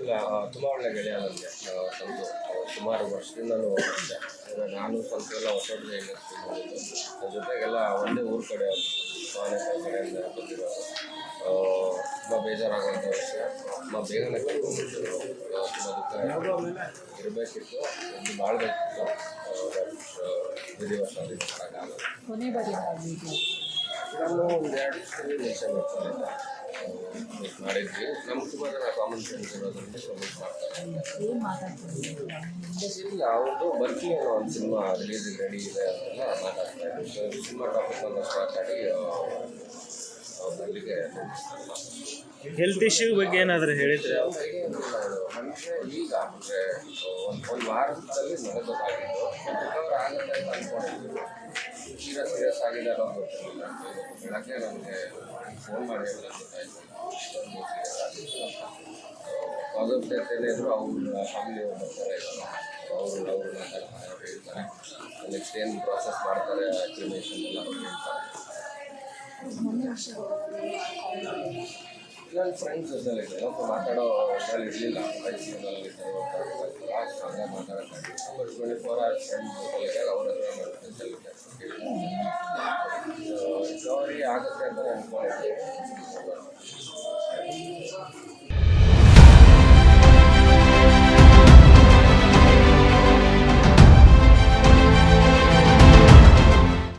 ಇಲ್ಲ ತುಂಬ ಒಳ್ಳೆ ಗೆಳೆಯ ನನಗೆ ಸಂತು ಸುಮಾರು ವರ್ಷದಿಂದಲೂ ಅಷ್ಟೇ. ನಾನು ಸ್ವಲ್ಪ ಎಲ್ಲ ಹೊಸೊಟ್ಟಿಗೆ ಇಂಡಸ್ಟ್ರಿ ಮಾಡಿದ್ದು ಅದ್ರ ಜೊತೆಗೆಲ್ಲ ಒಂದೇ ಊರ ಕಡೆ ಮಾನೇಶ್ವರ ಕಡೆಯಿಂದ ಬಂದಿರೋದು. ತುಂಬ ಬೇಜಾರಾಗುವಂಥ ವಿಷಯ. ತುಂಬ ಬೇಗನೆ ಕಳ್ಕೊಂಡ್ಬಿಟ್ಟಿದ್ರು. ತುಂಬ ದುಃಖ ಇರಬೇಕಿತ್ತು, ಒಂದು ಬಾಳ್ಬೇಕಿತ್ತು. ವರ್ಷ ಆಗಲ್ಲ. ಕೊನೆ ಬಾರಿ ಆಗಿದ್ದು ನಾನು ಒಂದು 2 ಸಲ ಮೆನ್ಷನ್ ಮೀಟ್ ಮಾಡಿದ್ವಿ. ನಮ್ಗೆ ತುಂಬ ಜನ ಕಾಮನ್ ಫ್ರೆಂಡ್ಸ್ ಇರೋದ್ರಿಂದ ಮೀಟ್ ಮಾಡ್ತಾರೆ. ಏನು ಮಾತಾಡ್ತಿದ್ದೀರಾ ಇಲ್ಲ ಅವ್ರದ್ದು ಬರ್ಕಿ ಅನ್ನೋ ಒಂದು ಸಿನಿಮಾ ರಿಲೀಸಿಗೆ ರೆಡಿ ಇದೆ ಅಂತೆಲ್ಲ ಮಾತಾಡ್ತಾ ಇದ್ವಿ. ಸಿನಿಮಾ ಟಾಪಿಕ್ ಒಂದಷ್ಟು ಮಾತಾಡಿ ಅಲ್ಲಿಗೆ ಹೆಲ್ತ್ ಇಶ್ಯೂ ಬಗ್ಗೆ ಏನಾದರೂ ಹೇಳಿದ್ರೆ ಮನುಷ್ಯ ಈಗ ಅಂದರೆ ಒಂದು ವಾರದಲ್ಲಿ ನಡೆದೋದಾಗಿದ್ದು ರಿಕವರ್ ಆಗುತ್ತೆ ಅಂತ ಅಂದ್ಕೊಂಡಿದ್ವಿ. ಸೀರಿಯಸ್ ಆಗಿದೆ ಅನ್ನೋದು ಗೊತ್ತಿರಲಿಲ್ಲ. ಬೆಳಗ್ಗೆ ನನಗೆ ಫೋನ್ ಮಾಡಿ ಹೇಳಿದ್ರೆ ಗೊತ್ತಾಯಿತು ಸೀರಿಯಸ್ ಆಗಿತ್ತು. ಪಾಸಿಟಿವ್ ಏನೇ ಇದ್ರು ಅವ್ರ ಫ್ಯಾಮಿಲಿ ಅವ್ರು ಬರ್ತಾರೆ, ಅವರು ಮಾತಾಡ್ತಾರೆ, ಅವ್ರು ಹೇಳ್ತಾರೆ ನೆಕ್ಸ್ಟ್ ಏನು ಪ್ರಾಸೆಸ್ ಮಾಡ್ತಾರೆ ಕ್ರಿಮೇಷನ್ ಎಲ್ಲ ಅವ್ರು ಹೇಳ್ತಾರೆ. ನನ್ನ ಫ್ರೆಂಡ್ಸ್ ಜೊತೆಲಿ ಇದೆ ಸ್ವಲ್ಪ ಮಾತಾಡೋ ಇದ್ರಲ್ಲಿ ಇರಲಿಲ್ಲ. ಐಸಿಯುನಲ್ಲಿ ಲಾಸ್ಟ್ ಹಂಗೆ ಮಾತಾಡೋಕ್ಕಾಗಿಲ್ಲ. ಬಟ್ 24 hours ಫ್ರೆಂಡ್ಸ್ ಜೊತೆಲಿದೆ ಅವ್ರ ಹತ್ರ ರಿಕವರಿ ಆಗುತ್ತೆ ಅಂತ ಅಂದ್ಕೊಂಡಿದ್ದೆ.